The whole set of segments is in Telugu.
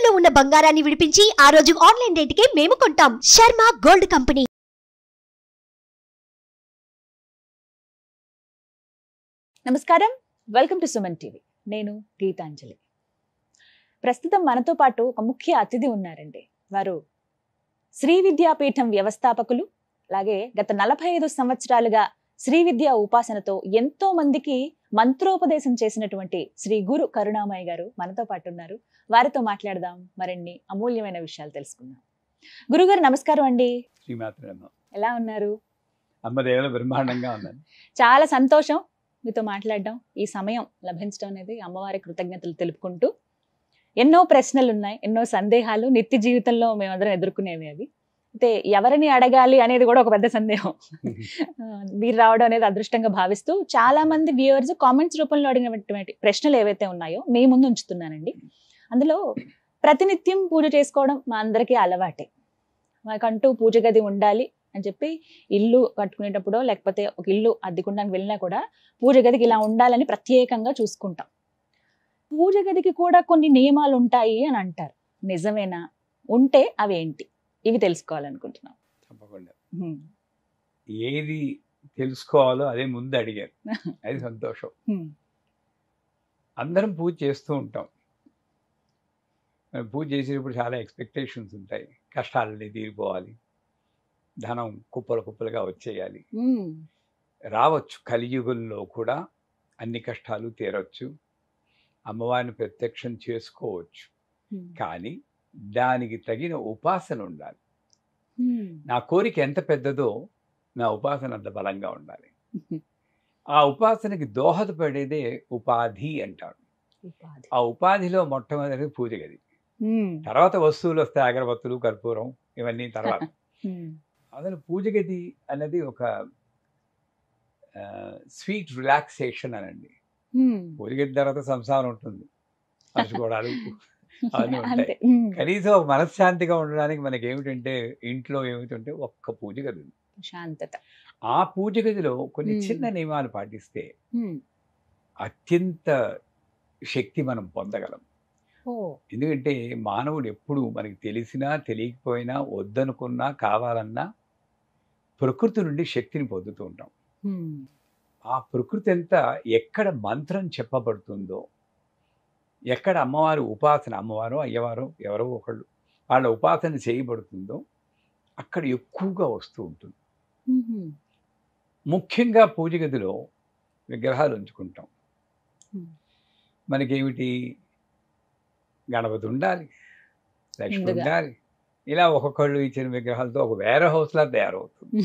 తాకట్టులో ఉన్న బంగారాన్ని విడిపించి ఆ రోజు ఆన్లైన్ రేటుకే మేము కొంటాం. Sharma gold company. నమస్కారం, వెల్కమ్ టు సుమన్ టీవీ. నేను గీతాంజలి. ప్రస్తుతం మనతో పాటు ఒక ముఖ్య అతిథి ఉన్నారండి. వారు శ్రీ విద్యాపీఠం వ్యవస్థాపకులు, అలాగే గత 45 సంవత్సరాలుగా శ్రీ విద్యా ఉపాసనతో ఎంతో మందికి మంత్రోపదేశం చేసినటువంటి శ్రీ గురు కరుణామయ్య గారు మనతో పాటు ఉన్నారు. వారితో మాట్లాడదాం, మరిన్ని అమూల్యమైన విషయాలు తెలుసుకుందాం. గురుగారు నమస్కారం అండి. ఎలా ఉన్నారు? అమ్మదేవుల బ్రహ్మాండంగా ఉన్నాను. చాలా సంతోషం మీతో మాట్లాడడం, ఈ సమయం లభించడం అనేది అమ్మవారి కృతజ్ఞతలు తెలుపుకుంటూ. ఎన్నో ప్రశ్నలు ఉన్నాయి, ఎన్నో సందేహాలు నిత్య జీవితంలో మేమందరం ఎదుర్కొనేవి. అవి అయితే ఎవరిని అడగాలి అనేది కూడా ఒక పెద్ద సందేహం. మీరు రావడం అనేది అదృష్టంగా భావిస్తూ చాలా మంది వ్యూవర్స్ కామెంట్స్ రూపంలో అడిగినటువంటి ప్రశ్నలు ఏవైతే ఉన్నాయో మీ ముందు ఉంచుతున్నానండి. అందులో ప్రతినిత్యం పూజ చేసుకోవడం మా అందరికీ అలవాటే. మాకంటూ పూజ గది ఉండాలి అని చెప్పి ఇల్లు కట్టుకునేటప్పుడు లేకపోతే ఒక ఇల్లు అద్దెకుండానికి వెళ్ళినా కూడా పూజ గదికి ఇలా ఉండాలని ప్రత్యేకంగా చూసుకుంటాం. పూజ గదికి కూడా కొన్ని నియమాలు ఉంటాయి అని అంటారు. నిజమేనా? ఉంటే అవి ఏంటి? ఇవి తెలుసుకోవాలనుకుంటున్నాం. తప్పకుండా ఏది తెలుసుకోవాలో అదే ముందు అడిగారు, అది సంతోషం. అందరం పూజ చేస్తూ ఉంటాం. పూజ చేసేటప్పుడు చాలా ఎక్స్పెక్టేషన్స్ ఉంటాయి. కష్టాలన్నీ తీరిపోవాలి, ధనం కుప్పలు కుప్పలుగా వచ్చేయాలి. రావచ్చు, కలియుగంలో కూడా అన్ని కష్టాలు తీరవచ్చు, అమ్మవారిని ప్రత్యక్షం చేసుకోవచ్చు. కానీ దానికి తగిన ఉపాసన ఉండాలి. నా కోరిక ఎంత పెద్దదో నా ఉపాసన అంత బలంగా ఉండాలి. ఆ ఉపాసనకి దోహదపడేదే ఉపాధి అంటారు. ఆ ఉపాధిలో మొట్టమొదటి పూజ గది, తర్వాత వస్తువులు వస్తాయి, అగరబత్తులు, కర్పూరం, ఇవన్నీ తర్వాత. అసలు పూజ గది అన్నది ఒక స్వీట్ రిలాక్సేషన్ అనండి. పూజ గది తర్వాత సంసారం ఉంటుంది, పంచుకోవడాలు అవన్నీ ఉంటాయి. కనీసం ఒక మనశ్శాంతిగా ఉండడానికి మనకి ఏమిటంటే ఇంట్లో ఏమిటంటే ఒక్క పూజ గది ఉంది, శాంతత. ఆ పూజ గదిలో కొన్ని చిన్న నియమాలు పాటిస్తే అత్యంత శక్తి మనం పొందగలం. ఎందుకంటే మానవుడు ఎప్పుడు మనకి తెలిసినా తెలియకపోయినా వద్దనుకున్నా కావాలన్నా ప్రకృతి నుండి శక్తిని పొందుతూ ఉంటాం. ఆ ప్రకృతి అంతా ఎక్కడ మంత్రం చెప్పబడుతుందో, ఎక్కడ అమ్మవారి ఉపాసన, అమ్మవారు అయ్యవారు ఎవరో ఒకళ్ళు వాళ్ళ ఉపాసన చేయబడుతుందో అక్కడ ఎక్కువగా వస్తూ ఉంటుంది. ముఖ్యంగా పూజ గదిలో విగ్రహాలు ఉంచుకుంటాం. మనకేమిటి, గణపతి ఉండాలి, లక్ష్మి ఉండాలి, ఇలా ఒక్కొక్కళ్ళు ఇచ్చిన విగ్రహాలతో ఒక వేర్ హౌస్ లా తయారవుతుంది.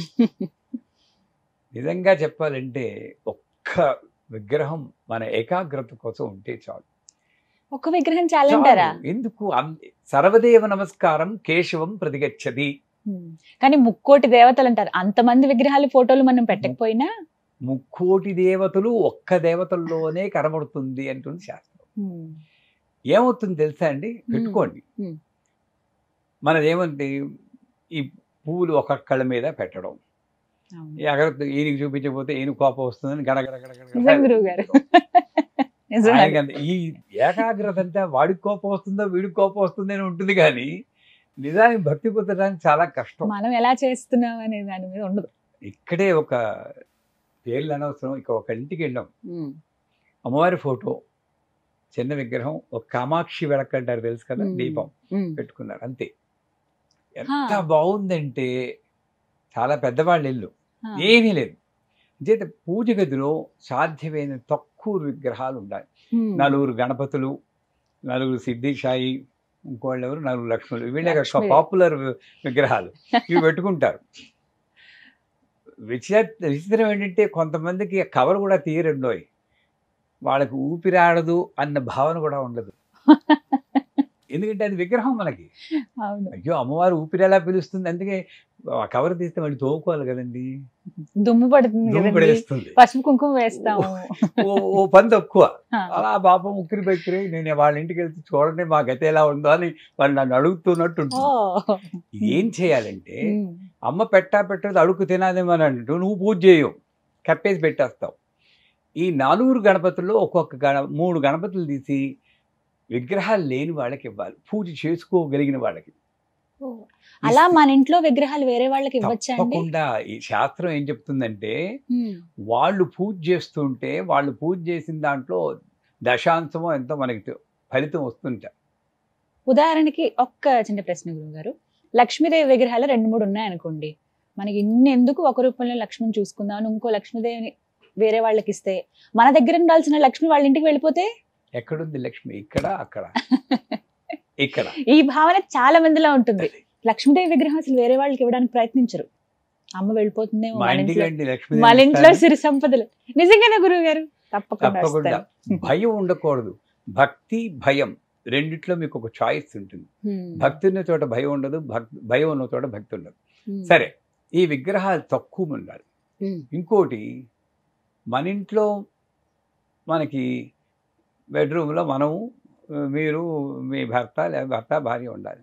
నిజంగా చెప్పాలంటే ఒక్క విగ్రహం మన ఏకాగ్రత కోసం ఉంటే చాలు. ఒక విగ్రహం చాలంటారా? ఎందుకు? సర్వదేవ నమస్కారం కేశవం ప్రతిగచ్చది. కానీ ముక్కోటి దేవతలు అంటారు. అంతమంది విగ్రహాలు ఫోటోలు మనం పెట్టకపోయినా ముక్కోటి దేవతలు ఒక్క దేవతల్లోనే కనబడుతుంది అంటుంది శాస్త్రం. ఏమవుతుంది తెలుసా అండి? పెట్టుకోండి. మనదేమంటే ఈ పువ్వులు ఒక్కొక్కళ్ళ మీద పెట్టడం, ఈయనకి చూపించకపోతే ఈయన కోపం వస్తుందని గడగడ. ఈ ఏకాగ్రత అంతా వాడికి కోపం వస్తుందో వీడికి కోపం వస్తుంది అని ఉంటుంది, కానీ నిజానికి భక్తి పొందడానికి చాలా కష్టం. మనం ఎలా చేస్తున్నాం అనే దాని మీద ఉండదు. ఇక్కడే ఒక పేర్లు అనవసరం, ఇక ఒక ఇంటికి వెళ్ళాం, అమ్మవారి ఫోటో, చిన్న విగ్రహం, ఒక కామాక్షి వెలక్ అంటారు తెలుసు కదా, దీపం పెట్టుకున్నారు, అంతే. ఎంత బాగుందంటే చాలా పెద్దవాళ్ళ ఇల్లు, ఏమీ లేదు. చేత పూజ గదిలో సాధ్యమైన తక్కువ విగ్రహాలు ఉండాలి. 4 గణపతులు, 4 సిద్ధిసాయి, ఇంకోళ్ళు ఎవరు 4 లక్ష్ములు, వీళ్ళే పాపులర్ విగ్రహాలు, ఇవి పెట్టుకుంటారు. విచిత్రం ఏంటంటే కొంతమందికి కవర్ కూడా తీయరండోయ్, వాళ్ళకి ఊపిరాడదు అన్న భావన కూడా ఉండదు. ఎందుకంటే అది విగ్రహం మనకి. అయ్యో అమ్మవారు ఊపిరి ఎలా పిలుస్తుంది, అందుకే కవర్ తీస్తే మళ్ళీ తోముకోవాలి కదండి, దుమ్ము పడుతుంది, పసుపు కుంకుమ వేస్తాము, ఓ పని తక్కువ. అలా పాపం ఉక్కిరి బెక్కిరి, నేను వాళ్ళ ఇంటికి వెళ్తే చూడండి మా గతి ఎలా ఉందో అని వాళ్ళు నన్ను అడుగుతున్నట్టు ఉంటుంది. ఏం చేయాలంటే అమ్మ పెట్టదు అడుగు తినాదేమని అంటూ నువ్వు పూజ చేయవు, కప్పేసి పెట్టేస్తావు. ఈ 4 గణపతుల్లో ఒక్కొక్క 3 గణపతులు తీసి విగ్రహాలు లేని వాళ్ళకి ఇవ్వాలి, పూజ చేసుకోగలిగిన వాళ్ళకి. అలా మన ఇంట్లో విగ్రహాలు వేరే వాళ్ళకి ఇవ్వచ్చా అండి? తప్పకుండా. ఈ శాస్త్రం ఏం చెప్తుందంటే వాళ్ళు పూజ చేస్తుంటే వాళ్ళు పూజ చేసిన దాంట్లో దశాంశమో ఎంతో మనకి ఫలితం వస్తుంటా. ఉదాహరణకి ఒక్క చిన్న ప్రశ్న గురువు గారు, లక్ష్మీదేవి విగ్రహాలు 2-3 ఉన్నాయనుకోండి, మనకి ఇన్ని ఎందుకు ఒక రూపంలో లక్ష్మిని చూసుకుందాం, ఇంకో లక్ష్మీదేవిని వేరే వాళ్ళకి ఇస్తే మన దగ్గర ఉండాల్సిన లక్ష్మి వాళ్ళ ఇంటికి వెళ్ళిపోతే ఎక్కడుంది లక్ష్మి? ఇక్కడ, అక్కడ, ఇక్కడ. ఈ భావన చాలా మందిలో ఉంటుంది. లక్ష్మీదేవి విగ్రహం అసలు వేరే వాళ్ళకి ఇవ్వడానికి ప్రయత్నించరు. అమ్మ వెళ్ళిపోతుందేమో మన ఇంట్లో సిరి సంపదలు. నిజంగానే గురువు గారు? తప్పకుండా. భయం ఉండకూడదు. భక్తి భయం రెండిట్లో మీకు ఒక చాయిస్ ఉంటుంది. భక్తి ఉన్న చోట భయం ఉండదు, భయం ఉన్న చోట భక్తి ఉండదు. సరే, ఈ విగ్రహాలు తక్కువ ఉండాలి. ఇంకోటి, మన ఇంట్లో మనకి బెడ్రూమ్లో మనము, మీరు, మీ భర్త భార్య ఉండాలి.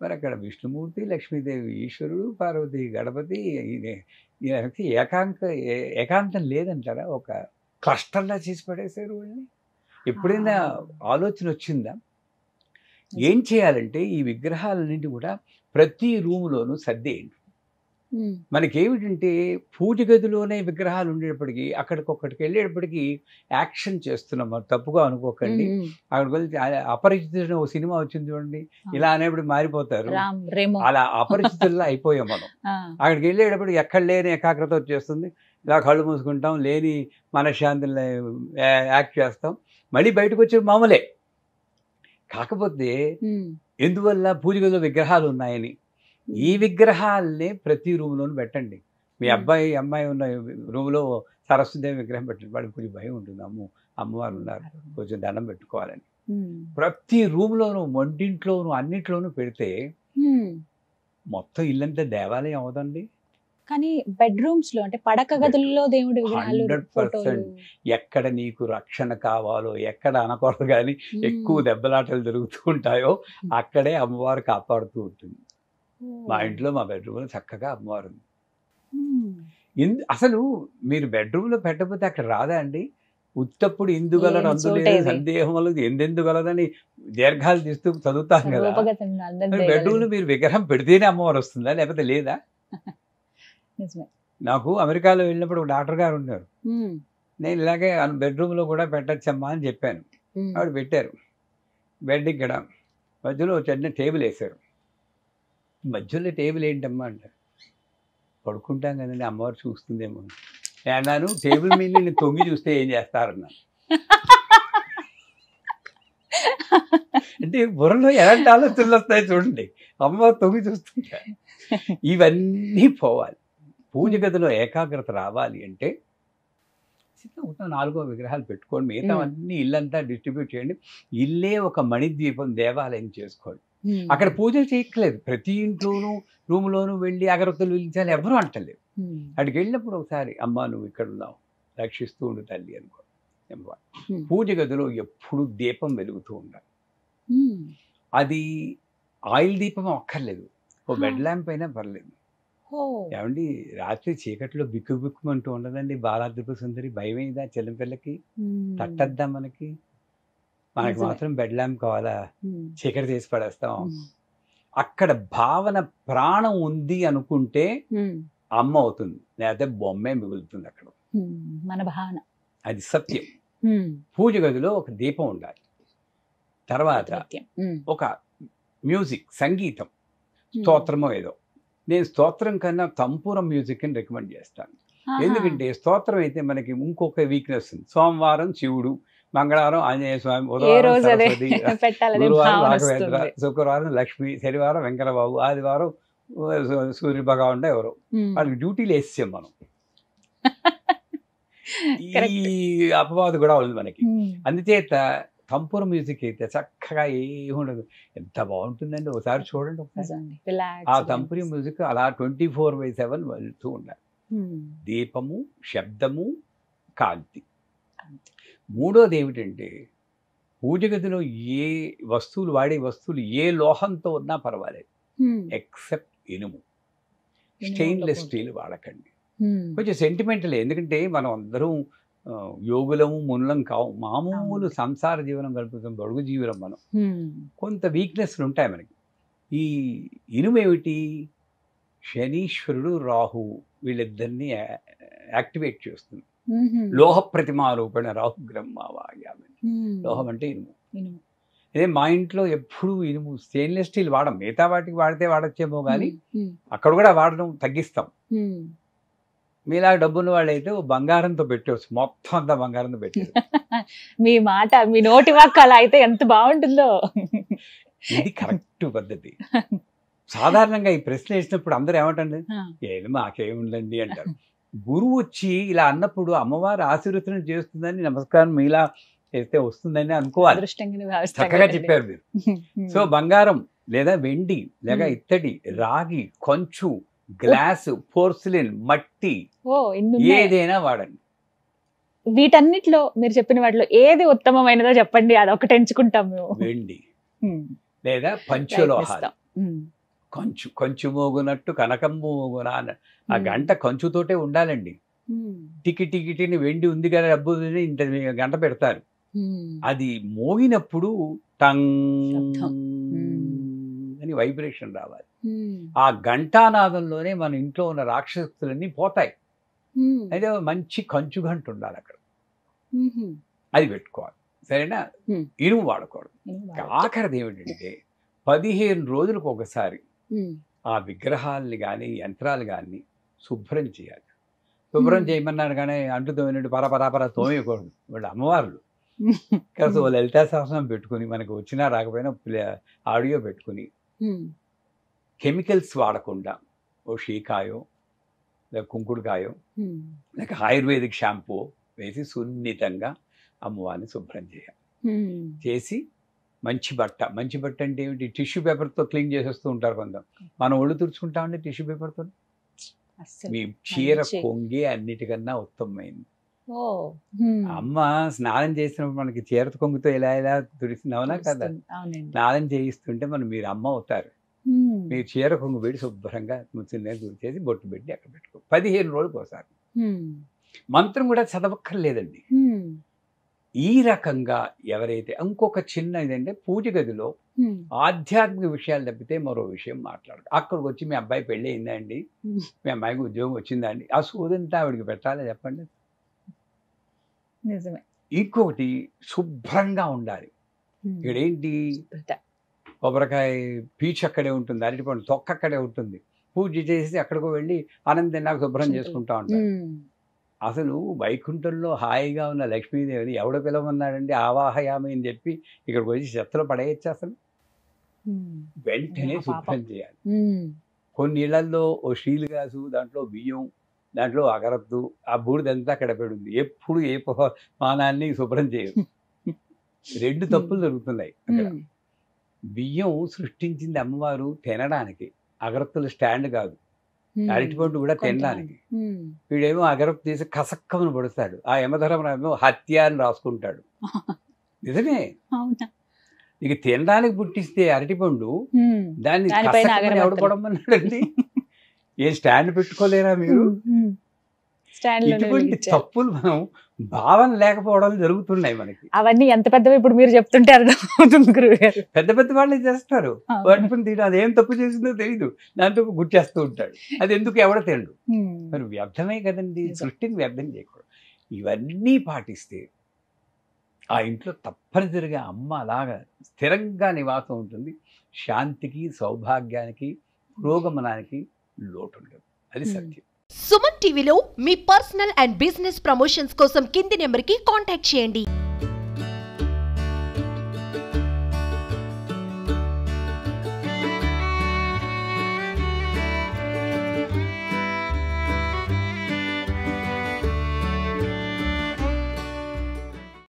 మరి అక్కడ విష్ణుమూర్తి, లక్ష్మీదేవి, ఈశ్వరుడు, పార్వతి, గణపతి, ఏకాంతం లేదంటారా? ఒక క్లస్టర్లా చేసి పడేశారు వాళ్ళని. ఎప్పుడైనా ఆలోచన వచ్చిందా? ఏం చేయాలంటే ఈ విగ్రహాలన్నింటి కూడా ప్రతి రూములోనూ సర్దేయండి. మనకేమిటంటే పూజ గదిలోనే విగ్రహాలు ఉండేటప్పటికీ అక్కడికి వెళ్ళేటప్పటికీ యాక్షన్ చేస్తున్నాం. మనం తప్పుగా అనుకోకండి. అక్కడికి వెళ్తే అపరిచితుడు ఓ సినిమా వచ్చింది చూడండి, ఇలా అనేప్పుడు మారిపోతారు. అలా అపరిచితుల్లా అయిపోయాం మనం. అక్కడికి వెళ్ళేటప్పుడు ఎక్కడ లేని ఏకాగ్రత వచ్చేస్తుంది. ఇలా కళ్ళు మూసుకుంటాం, లేని మనశ్శాంతిని యాక్ట్ చేస్తాం. మళ్ళీ బయటకు వచ్చే మామూలే. కాకపోతే ఎందువల్ల? పూజ గదిలో విగ్రహాలు ఉన్నాయని. ఈ విగ్రహాలనే ప్రతి రూమ్లోనూ పెట్టండి. మీ అమ్మాయి ఉన్న రూమ్లో సరస్వతిదేవి విగ్రహం పెట్టండి. వాడికి కొంచెం భయం ఉంటుంది, అమ్మవారు ఉన్నారు, కొంచెం దండం పెట్టుకోవాలని. ప్రతి రూమ్లోనూ, వంటింట్లోనూ, అన్నిట్లోనూ పెడితే మొత్తం ఇల్లంతా దేవాలయం అవదండి. కానీ బెడ్రూమ్స్ లో, అంటే పడక గదుల్లో దేవుడి విగ్రహాలు 100%. ఎక్కడ నీకు రక్షణ కావాలో, ఎక్కడ అనకూడదు కానీ ఎక్కువ దెబ్బలాటలు జరుగుతూ ఉంటాయో అక్కడే అమ్మవారు కాపాడుతూ ఉంటుంది. మా ఇంట్లో, మా బెడ్రూమ్లో చక్కగా అమ్మవారు ఉంది. అసలు మీరు బెడ్రూమ్లో పెట్టకపోతే అక్కడ రాదా అండి? ఉత్తప్పుడు ఇందుగలరు అందులేదు, సందేహం వల్ల ఎందెందుగలదని దీర్ఘాలు తీస్తూ చదువుతాం కదా. బెడ్రూమ్లో మీరు విగ్రహం పెడితేనే అమ్మవారు వస్తుందా, లేకపోతే లేదా? నాకు అమెరికాలో వెళ్ళినప్పుడు ఒక డాక్టర్ గారు ఉన్నారు. నేను ఇలాగే బెడ్రూమ్లో కూడా పెట్టచ్చమ్మా అని చెప్పాను. ఆవిడ పెట్టారు. బెడ్ ఇక్కడ మధ్యలో చిన్న టేబుల్ వేశారు. మధ్యలో టేబుల్ ఏంటమ్మా అంటే, పడుకుంటాం కదండి, అమ్మవారు చూస్తుందేమో అన్నాను. టేబుల్ మీద నేను తొంగి చూస్తే ఏం చేస్తారన్నా. అంటే బుర్రలో ఎలాంటి ఆలోచనలు వస్తాయి చూడండి, అమ్మవారు తొంగి చూస్తుంటా. ఇవన్నీ పోవాలి. పూజ గదిలో ఏకాగ్రత రావాలి అంటే 4 విగ్రహాలు పెట్టుకోండి. మిగతా అన్ని ఇల్లంతా డిస్ట్రిబ్యూట్ చేయండి. ఇల్లే ఒక మణిద్వీపం, దేవాలయం చేసుకోండి. అక్కడ పూజలు చేయట్లేదు. ప్రతి ఇంట్లోనూ, రూమ్లోనూ వెళ్ళి అగరత్తులు వెలిగించాలి ఎవరు అంటలేదు. అక్కడికి వెళ్ళినప్పుడు ఒకసారి, అమ్మ నువ్వు ఇక్కడ ఉన్నావు, రక్షిస్తూ ఉండు తల్లి అనుకో. పూజ గదిలో ఎప్పుడు దీపం వెలుగుతూ ఉండాలి. అది ఆయిల్ దీపం అక్కర్లేదు, ఓ బెడ్ ల్యాంప్ అయినా పర్లేదు. ఏమండి, రాత్రి చీకట్లో బిక్కు బిక్కుమంటూ ఉండదండి బాలాద్రిపు సుందరి. భయమైందా చిన్నపిల్లకి? తట్టద్దా మనకి? మనకి మాత్రం బెడ్ ల్యాంప్ కావాలా? చీకటి చేసి పడేస్తాం. అక్కడ భావన, ప్రాణం ఉంది అనుకుంటే అమ్మ అవుతుంది, లేకపోతే బొమ్మే మిగులుతుంది అక్కడ. మన భావన అది సత్యం. పూజ గదిలో ఒక దీపం ఉండాలి. తర్వాత ఒక మ్యూజిక్, సంగీతం, స్తోత్రమో ఏదో. నేను స్తోత్రం కన్నా తంపూరం మ్యూజిక్ అని రికమెండ్ చేస్తాను. ఎందుకంటే స్తోత్రం అయితే మనకి ఇంకొక వీక్నెస్ ఉంది. సోమవారం శివుడు, మంగళవారం ఆంజనేయ స్వామి, బుధవారం సరస్వతి, గురువారం రాఘవేంద్ర, శుక్రవారం లక్ష్మి, శనివారం వెంకటబాబు, ఆదివారం సూర్య భగవాన్ ఎవరు. వాళ్ళకి డ్యూటీలు వేసాం మనం. ఈ అపవాదు కూడా ఉంది మనకి. అందుచేత తంపూర మ్యూజిక్ అయితే చక్కగా ఏముండదు, ఎంత బాగుంటుందండి. ఒకసారి చూడండి, ఒకసారి ఆ తంపూరి మ్యూజిక్ అలా 24/7 వెళ్తూ ఉండాలి. దీపము, శబ్దము, కాంతి. మూడోది ఏమిటంటే, పూజ గదిలో ఏ వస్తువులు, వాడే వస్తువులు ఏ లోహంతో ఉన్నా పర్వాలేదు, ఎక్సెప్ట్ ఇనుము. స్టెయిన్లెస్ స్టీల్ వాడకండి. కొంచెం సెంటిమెంటల్. ఎందుకంటే మనం అందరం యోగులము మునులం కావు, మామూలు సంసార జీవనం గడుపుతాం, బడుగు జీవనం మనం. కొంత వీక్నెస్లు ఉంటాయి మనకి. ఈ ఇనుము ఏమిటి, శనీశ్వరుడు రాహు వీళ్ళిద్దరిని యాక్టివేట్ చేస్తుంది. లోహ ప్రతిమారూపణ రాహుగ్రహ్మవాయామి. లోహం అంటే ఇనుము. అదే మా ఇంట్లో ఎప్పుడు ఇనుము స్టెయిన్లెస్ స్టీల్ వాడం, మిగతా వాటికి వాడితే వాడచ్చేమో కానీ అక్కడ కూడా వాడడం తగ్గిస్తాం. మీలా డబ్బున్న వాళ్ళు అయితే బంగారంతో పెట్టవచ్చు, మొత్తం అంతా బంగారంతో పెట్టారు. మీ మాట, మీ నోటి వాక్ అలా అయితే ఎంత బాగుంటుందో. ఇది కరెక్ట్ పద్ధతి. సాధారణంగా ఈ ప్రశ్న వేసినప్పుడు అందరూ ఏమంటండి, ఏమి మాకేముందండి అంటారు. గురువు వచ్చి ఇలా అన్నప్పుడు అమ్మవారు ఆశీర్వచనం చేస్తుందని, నమస్కారం మీలా చేస్తే వస్తుందని అనుకోవాలి. చక్కగా చెప్పారు మీరు. సో బంగారం లేదా వెండి లేదా ఇత్తడి, రాగి, కొంచు, గ్లాస్, పోర్సిలిన్, మట్టి ఏదైనా వాడండి. వీటన్నిటిలో మీరు చెప్పిన వాటిలో ఏది ఉత్తమమైనదో చెప్పండి, అది ఒకటి ఎంచుకుంటాం మేము. వెండి లేదా పంచలోహాలు. కొంచెం మోగునట్టు కనకంబు మోగున, ఆ గంట కంచుతోటే ఉండాలండి. టికిటిని వెండి ఉంది కదా డబ్బు ఇంత గంట పెడతారు, అది మోగినప్పుడు టంగ్ అని వైబ్రేషన్ రావాలి. ఆ ఘంటానాదంలోనే మన ఇంట్లో ఉన్న రాక్షసులన్నీ పోతాయి. అయితే మంచి కంచు గంట ఉండాలి అక్కడ, అది పెట్టుకోవాలి. సరేనా? ఇనుము వాడకూడదు. ఆఖరిది ఏమిటంటే 15 రోజులకు ఒకసారి ఆ విగ్రహాలని కానీ యంత్రాలు కానీ శుభ్రం చేయాలి. శుభ్రం చేయమన్నారు కానీ అంటు తోమినట్టు పరపరాపర తోమేయకూడదు. వాళ్ళు అమ్మవార్లు కాదు. లలితా సహస్రం పెట్టుకుని, మనకు వచ్చినా రాకపోయినా ఆడియో పెట్టుకుని, కెమికల్స్ వాడకుండా ఓ షీకాయో లేక కుంకుడుకాయో లేక ఆయుర్వేదిక్ షాంపూ వేసి సున్నితంగా అమ్మవారిని శుభ్రం చేయాలి. చేసి మంచి బట్ట అంటే ఏమిటి, టిష్యూ పేపర్తో క్లీన్ చేసేస్తూ ఉంటారు కొందరు. మనం ఒళ్ళు తుడుచుకుంటామండి టిష్యూ పేపర్తో. మీ చీర కొంగే అన్నిటికన్నా ఉత్తమమైంది. అమ్మ స్నానం చేసినప్పుడు మనకి చీర కొంగుతో ఇలా తుడిసినవునా కదా, స్నానం చేయిస్తుంటే మీరు అమ్మ అవుతారు. మీరు చీర కొంగు పెట్టి శుభ్రంగా ముచ్చినే తుడిచేసి బొట్టు పెట్టి అక్కడ పెట్టుకో. 15 రోజులకు ఒకసారి. మంత్రం కూడా చదవక్కర్లేదండి. ఈ రకంగా ఎవరైతే, ఇంకొక చిన్న ఇదంటే పూజ గదిలో ఆధ్యాత్మిక విషయాలు తప్పితే మరో విషయం మాట్లాడదు. అక్కడికి వచ్చి మీ అబ్బాయి పెళ్ళి అయిందా అండి, మీ అమ్మాయికి ఉద్యోగం వచ్చిందా అండి, ఆ సోదంతా ఆవిడికి పెట్టాలి చెప్పండి. నిజమే. ఇంకొకటి శుభ్రంగా ఉండాలి. ఇక్కడేంటి, కొబ్బరికాయ పీచు అక్కడే ఉంటుంది, అరటిపండు తొక్క అక్కడే ఉంటుంది. పూజ చేసి అక్కడికి వెళ్ళి ఆనందం నాకు శుభ్రం చేసుకుంటా ఉంటారు. అసలు వైకుంఠంలో హాయిగా ఉన్న లక్ష్మీదేవిని ఎవడ పిలవన్నాడండి, ఆవాహయామి అని చెప్పి ఇక్కడికి వచ్చి చెత్తలో పడేయచ్చు. అసలు వెంటనే శుభ్రం చేయాలి. కొన్ని ఇళ్లలో ఓ స్టీల్ గ్లాసు, దాంట్లో బియ్యం, దాంట్లో అగరత్తు, ఆ బూడిదంతా అక్కడ పెడుంది. ఎప్పుడు ఏ మానాన్ని శుభ్రం చేయదు. 2 తప్పులు జరుగుతున్నాయి అక్కడ. బియ్యం సృష్టించింది అమ్మవారు తినడానికి, అగరత్తుల స్టాండ్ కాదు. అరటిపండు కూడా తినడానికి. వీడేమో అగరత్తు తీసి కసక్కమని పడుస్తాడు. ఆ యమధర్మరామేమో హత్య అని రాసుకుంటాడు. నిజమే. ఇక తినడానికి పుట్టిస్తే అరటిపండు, దాన్ని ఎవడు పడమన్నాడండి. ఏ స్టాండ్ పెట్టుకోలేరా మీరు? ఇటువంటి తప్పులు మనం భావన లేకపోవడం జరుగుతున్నాయి మనకి. అవన్నీ ఎంత పెద్దవి ఇప్పుడు మీరు చెప్తుంటారు. పెద్ద పెద్ద వాళ్ళే చేస్తారు. వాటిపని తిన అదేం తప్పు చేసిందో తెలియదు, దాంతో గుర్చేస్తూ ఉంటాడు. అది ఎందుకు ఎవడ తినడు. మరి వ్యర్థమే కదండి. సృష్టిని వ్యర్థం చేయకూడదు. ఇవన్నీ పాటిస్తే ఆ ఇంట్లో తప్పనిసరిగా అమ్మ అలాగా స్థిరంగా నివాసం ఉంటుంది. శాంతికి, సౌభాగ్యానికి, పురోగమనానికి లోటు ఉండదు. అది సత్యం. సుమన్ టీవీలో మీ పర్సనల్ అండ్ బిజినెస్ ప్రమోషన్స్ కోసం కింది నెంబర్కి కాంటాక్ట్ చేయండి.